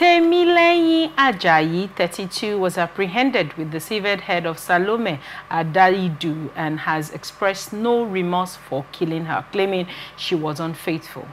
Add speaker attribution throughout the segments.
Speaker 1: Timileyin Ajayi, 32, was apprehended with the severed head of Salome Adaidu and has expressed no remorse for killing her, claiming she was unfaithful.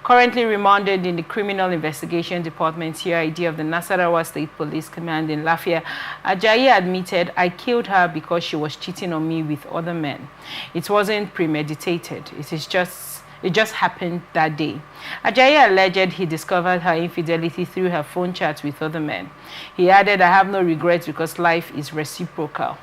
Speaker 1: Currently remanded in the Criminal Investigation Department CID of the Nasarawa State Police Command in Lafia, Ajayi admitted, "I killed her because she was cheating on me with other men. It wasn't premeditated. It just happened that day." Ajayi alleged he discovered her infidelity through her phone chats with other men. He added, "I have no regrets because life is reciprocal.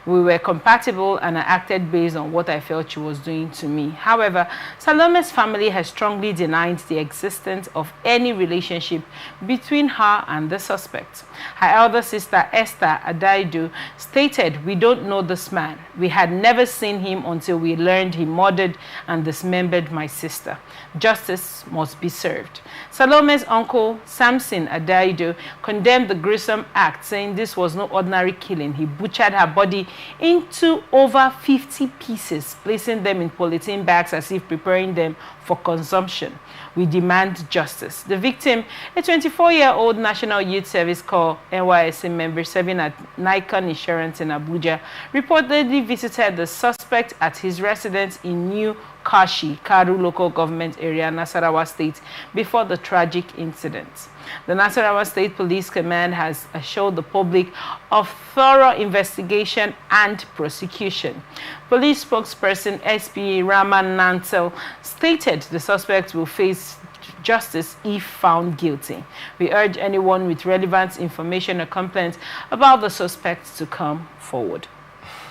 Speaker 1: We were compatible and I acted based on what I felt she was doing to me." However, Salome's family has strongly denied the existence of any relationship between her and the suspect. Her elder sister, Esther Adaidu, stated, "We don't know this man. We had never seen him until we learned he murdered and dismembered my sister. Justice must be served." Salome's uncle, Samson Adaidu, condemned the gruesome act, saying this was no ordinary killing. He butchered her body into over 50 pieces, placing them in polythene bags as if preparing them for consumption. "We demand justice." The victim, a 24-year-old National Youth Service Corps NYSC member serving at Nikon Insurance in Abuja, reportedly visited the suspect at his residence in New Kashi, Karu local government area, Nasarawa State, before the tragic incident. The Nasarawa State Police Command has assured the public of thorough investigation and prosecution. Police spokesperson SP Raman Nantel stated the suspect will face justice if found guilty. "We urge anyone with relevant information or complaints about the suspect to come forward."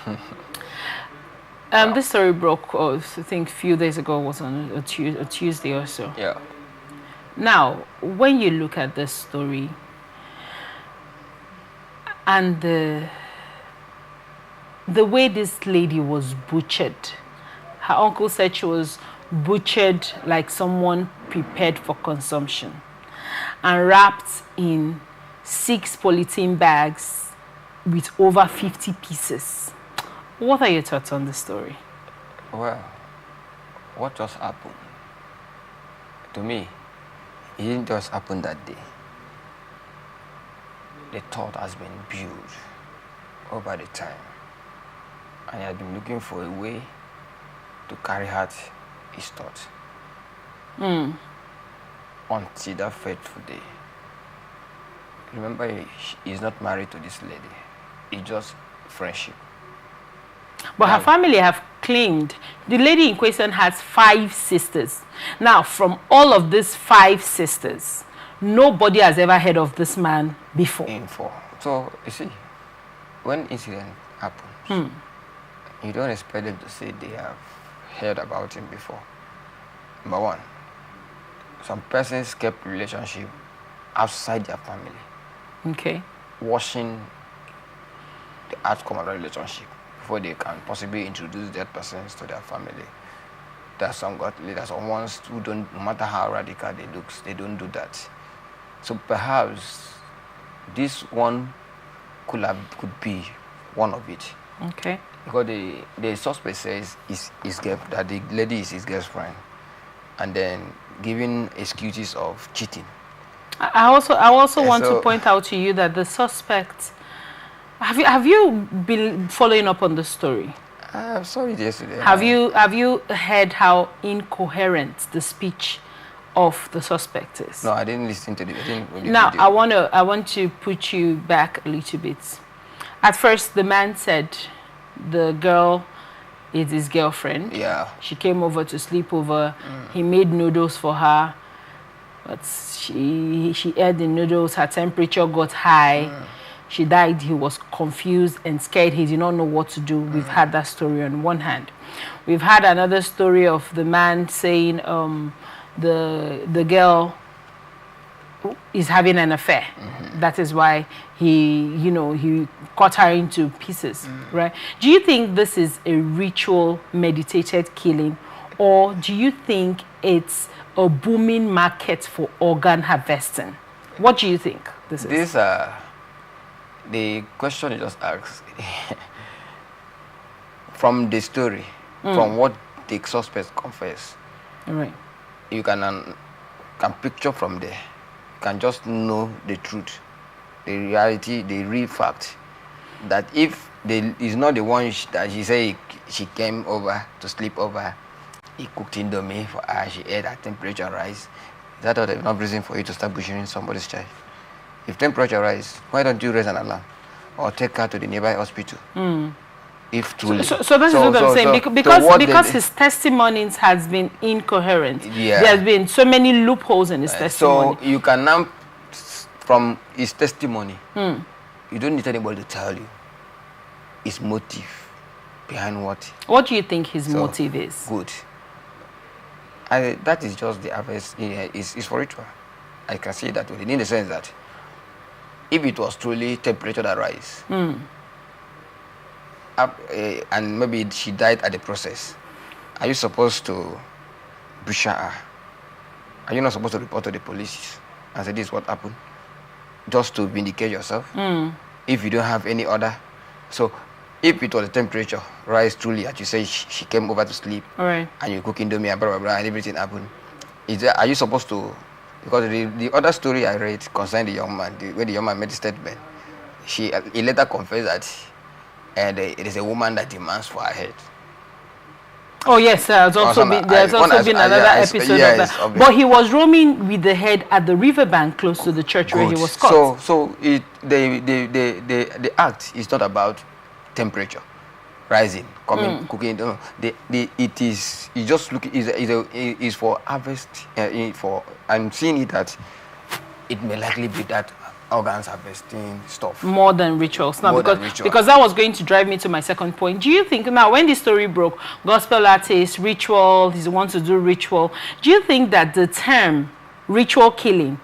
Speaker 1: Wow. This story broke, I think, a few days ago, was on a Tuesday or so.
Speaker 2: Yeah.
Speaker 1: Now, when you look at this story and the way this lady was butchered, her uncle said she was butchered like someone prepared for consumption and wrapped in 6 polythene bags with over 50 pieces. What are your thoughts on the story?
Speaker 2: Well, what just happened? To me, it didn't just happen that day. The thought has been built over the time. And I had been looking for a way to carry out his thoughts. Until that fateful day. Remember, he's not married to this lady. It's just friendship.
Speaker 1: But her family have claimed the lady in question has 5 sisters. Now, from all of these 5 sisters, nobody has ever heard of this man before.
Speaker 2: So, you see, when incident happens, you don't expect them to say they have heard about him before. Number one, some persons kept relationship outside their family.
Speaker 1: Okay.
Speaker 2: Watching the outcome of the relationship before they can possibly introduce that persons to their family. There's some ones who don't, no matter how radical they look, they don't do that. So perhaps this one could be one of it.
Speaker 1: Okay.
Speaker 2: Because the suspect says that the lady is his girlfriend, and then giving excuses of cheating.
Speaker 1: I also want to point out to you that the suspect. Have you been following up on the story?
Speaker 2: I saw it yesterday.
Speaker 1: Have you heard how incoherent the speech of the suspect is?
Speaker 2: No, I didn't listen to the video.
Speaker 1: Now I want to put you back a little bit. At first, the man said the girl is his girlfriend.
Speaker 2: Yeah.
Speaker 1: She came over to sleep over. He made noodles for her, but she ate the noodles. Her temperature got high. She died. He was confused and scared. He did not know what to do. We've had that story on one hand. We've had another story of the man saying the girl is having an affair. That is why he cut her into pieces, right? Do you think this is a ritual meditated killing, or do you think it's a booming market for organ harvesting? What do you think this is?
Speaker 2: The question you just asked, from the story, from what the suspect confessed,
Speaker 1: right,
Speaker 2: you can picture from there can just know the truth, the reality, the real fact, that if is not the one that she say she came over to sleep over, he cooked indomie for her, she ate, her temperature rise, is that not enough reason for you to start butchering somebody's child? If temperature rise, why don't you raise an alarm or take her to the nearby hospital? If truly.
Speaker 1: So that is what I'm saying, because his testimonies has been incoherent.
Speaker 2: Yeah.
Speaker 1: There has been so many loopholes in his testimony.
Speaker 2: So you can now, from his testimony, you don't need anybody to tell you his motive behind what.
Speaker 1: What do you think his motive is?
Speaker 2: Good. That is just the harvest. Is for ritual. I can see that way, in the sense that if it was truly temperature that rise, and maybe she died at the process, are you supposed to butcher her? Are you not supposed to report to the police and say this is what happened, just to vindicate yourself? If you don't have any other, so if it was the temperature rise truly, as you say, she came over to sleep,
Speaker 1: and
Speaker 2: you cook indomie and blah blah blah, and everything happened, are you supposed to? Because the other story I read concerning the young man, where the young man made a statement, he later confessed that it is a woman that demands for her head. Oh yes, there's also been
Speaker 1: another episode of that. But he was roaming with the head at the riverbank close to the church where he was caught.
Speaker 2: So the act is not about temperature rising, coming, cooking. No, it is just looking is for harvest. For I'm seeing it that it may likely be that organs harvesting stuff
Speaker 1: more than rituals. Now, because that was going to drive me to my second point. Do you think now, when the story broke, gospel artist, ritual, he wants to do ritual, do you think that the term ritual killing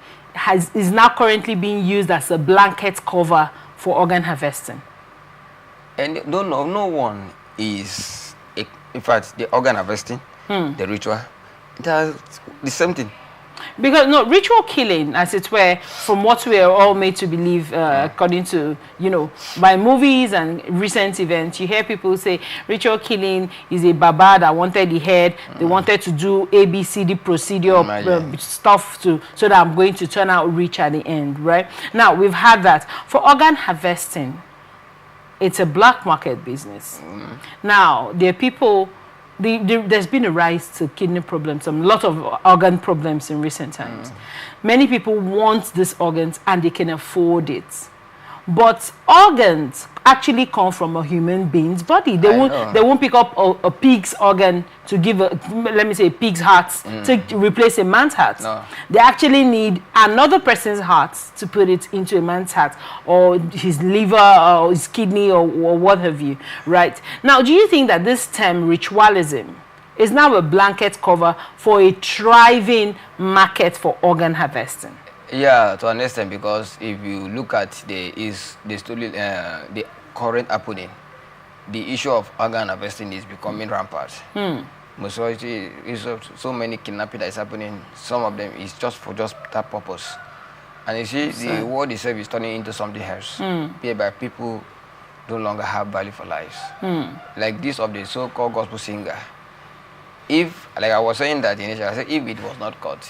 Speaker 1: is now currently being used as a blanket cover for organ harvesting?
Speaker 2: And no one is, in fact, the organ harvesting, the ritual, they're the same thing.
Speaker 1: Because no, ritual killing, as it were, from what we are all made to believe, according to, by movies and recent events, you hear people say ritual killing is a baba that wanted the head, they wanted to do ABCD procedure stuff so that I'm going to turn out rich at the end, right? Now, we've had that. For organ harvesting, it's a black market business. Now, there are people, there's been a rise to kidney problems, a lot of organ problems in recent times. Many people want these organs and they can afford it. But organs actually come from a human being's body. They won't pick up a pig's organ to give let me say, pig's heart to replace a man's heart. No. They actually need another person's heart to put it into a man's heart, or his liver, or his kidney, or what have you, right? Now, do you think that this term ritualism is now a blanket cover for a thriving market for organ harvesting?
Speaker 2: Yeah, to an extent, because if you look at the current happening, the issue of organ harvesting is becoming rampant. Majority is so many kidnapping that is happening. Some of them is just for that purpose, and you see the world itself is turning into something else, whereby people no longer have value for lives. Like this of the so-called gospel singer. If, like I was saying that initially, I said if it was not caught,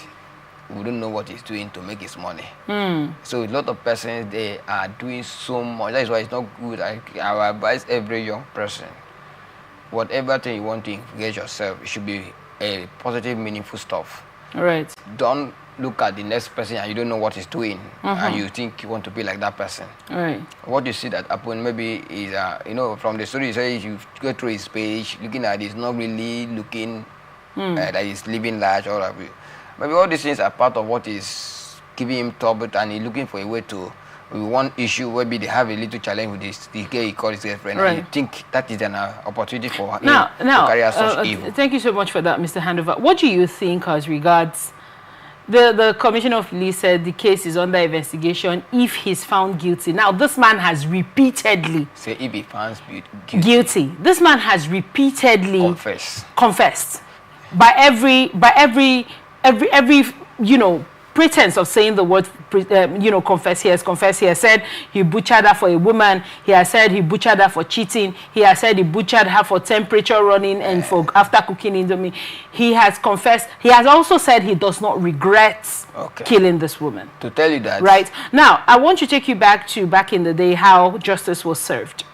Speaker 2: we don't know what he's doing to make his money. So a lot of persons, they are doing so much. That is why it's not good. I advise every young person, whatever thing you want to engage yourself, it should be a positive, meaningful stuff.
Speaker 1: Right.
Speaker 2: Don't look at the next person and you don't know what he's doing, and you think you want to be like that person.
Speaker 1: Right.
Speaker 2: What you see that happen maybe is, from the story, you say you go through his page, looking at it, it's not really looking that he's living large or whatever. Maybe all these things are part of what is giving him trouble, and he's looking for a way to, with one issue, maybe they have a little challenge with this, the guy he called his girlfriend, and you think that is an opportunity for him to carry out such evil.
Speaker 1: Thank you so much for that, Mr. Handover. What do you think as regards, the Commissioner of Police said the case is under investigation if he's found guilty. Now, this man has repeatedly...
Speaker 2: Say if he found
Speaker 1: guilty. This man has repeatedly...
Speaker 2: Confessed.
Speaker 1: By every pretense of saying the word, you know, confess. He has confessed. He has said he butchered her for a woman. He has said he butchered her for cheating. He has said he butchered her for temperature running and for after cooking indomie. He has confessed. He has also said he does not regret killing this woman.
Speaker 2: To tell you that.
Speaker 1: Right. Now, I want to take you back in the day how justice was served.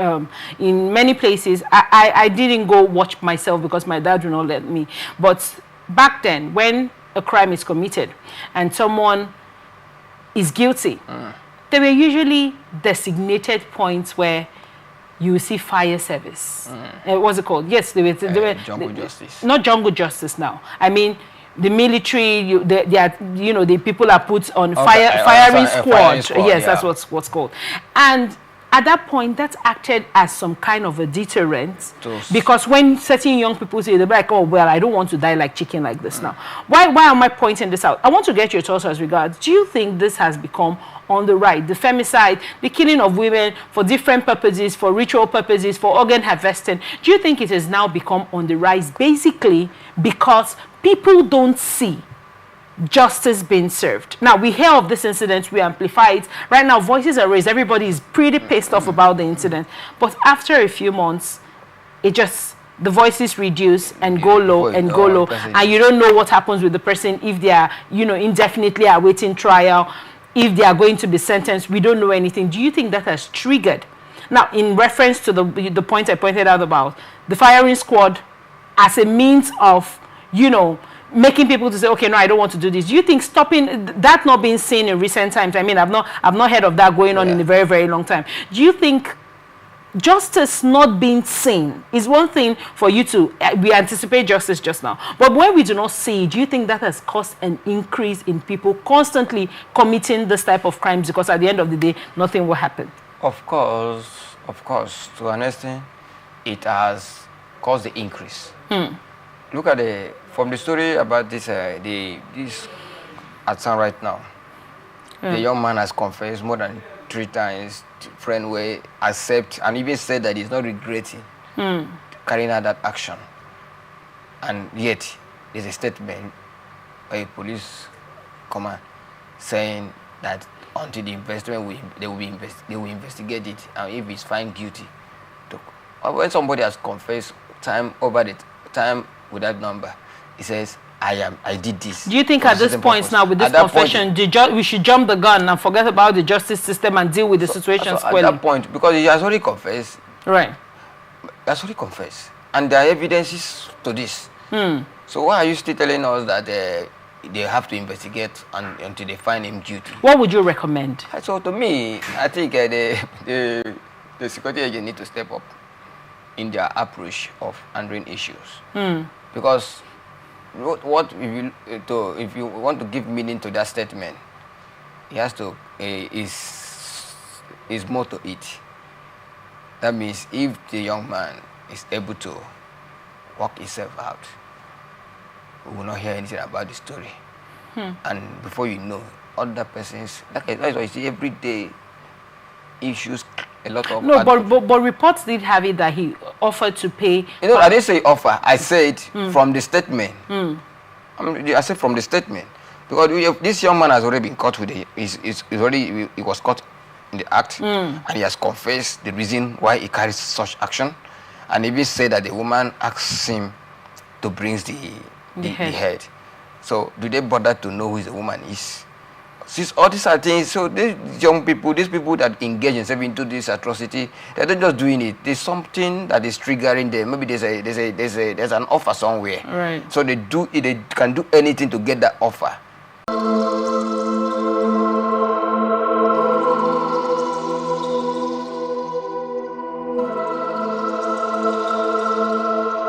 Speaker 1: In many places, I didn't go watch myself because my dad would not let me. But back then, when a crime is committed and someone is guilty, there were usually designated points where you see fire service. What's it called? Yes, they were
Speaker 2: jungle justice.
Speaker 1: Not jungle justice now. I mean, the military, they are, you know, the people are put on firing squad. Yes, that's what's called. And at that point, that acted as some kind of a deterrent, because when certain young people say, they're like, oh, well, I don't want to die like chicken like this now. Why am I pointing this out? I want to get your thoughts as regards. Do you think this has become on the right? The femicide, the killing of women for different purposes, for ritual purposes, for organ harvesting. Do you think it has now become on the rise basically because people don't see justice being served? Now, we hear of this incident, we amplify it. Right now, voices are raised. Everybody is pretty pissed off about the incident. But after a few months, the voices reduce and go low and go low. And you don't know what happens with the person if they are, you know, indefinitely awaiting trial, if they are going to be sentenced. We don't know anything. Do you think that has triggered? Now, in reference to the point I pointed out about the firing squad as a means of, you know, making people to say, okay, no, I don't want to do this. Do you think stopping that not being seen in recent times? I mean, I've not heard of that going on in a very, very long time. Do you think justice not being seen is one thing for you to, we anticipate justice just now, but when we do not see, do you think that has caused an increase in people constantly committing this type of crimes, because at the end of the day, nothing will happen? Of
Speaker 2: course, to an extent, it has caused the increase. Look at from the story about this at San right now. The young man has confessed more than 3 times. Friend way accept and even said that he's not regretting carrying out that action. And yet, there's a statement by a police command saying that until the investment they will investigate it, and if he's found guilty, when somebody has confessed time over the time with that number, he says, I did this.
Speaker 1: Do you think at this point now, with this confession, we should jump the gun and forget about the justice system and deal with the situation squarely?
Speaker 2: At that point, because he has already confessed.
Speaker 1: Right.
Speaker 2: He has already confessed. And there are evidences to this. So why are you still telling us that they have to investigate until they find him guilty?
Speaker 1: What would you recommend?
Speaker 2: So to me, I think the security agent need to step up in their approach of handling issues. Because if you want to give meaning to that statement, he has to is more to it. That means if the young man is able to work himself out, we will not hear anything about the story. And before you know, other persons, that's why you see every day issues. A lot of
Speaker 1: but reports did have it that he offered to pay.
Speaker 2: You know, I didn't say offer. I said from the statement. I said from the statement, because this young man has already been caught with he was caught in the act, and he has confessed the reason why he carries such action, and even said that the woman asked him to bring the head. So do they bother to know who the woman is? Since all these are things, so these young people, these people that engage themselves into this atrocity, they're not just doing it. There's something that is triggering them. Maybe there's an offer somewhere.
Speaker 1: Right.
Speaker 2: So they can do anything to get that offer.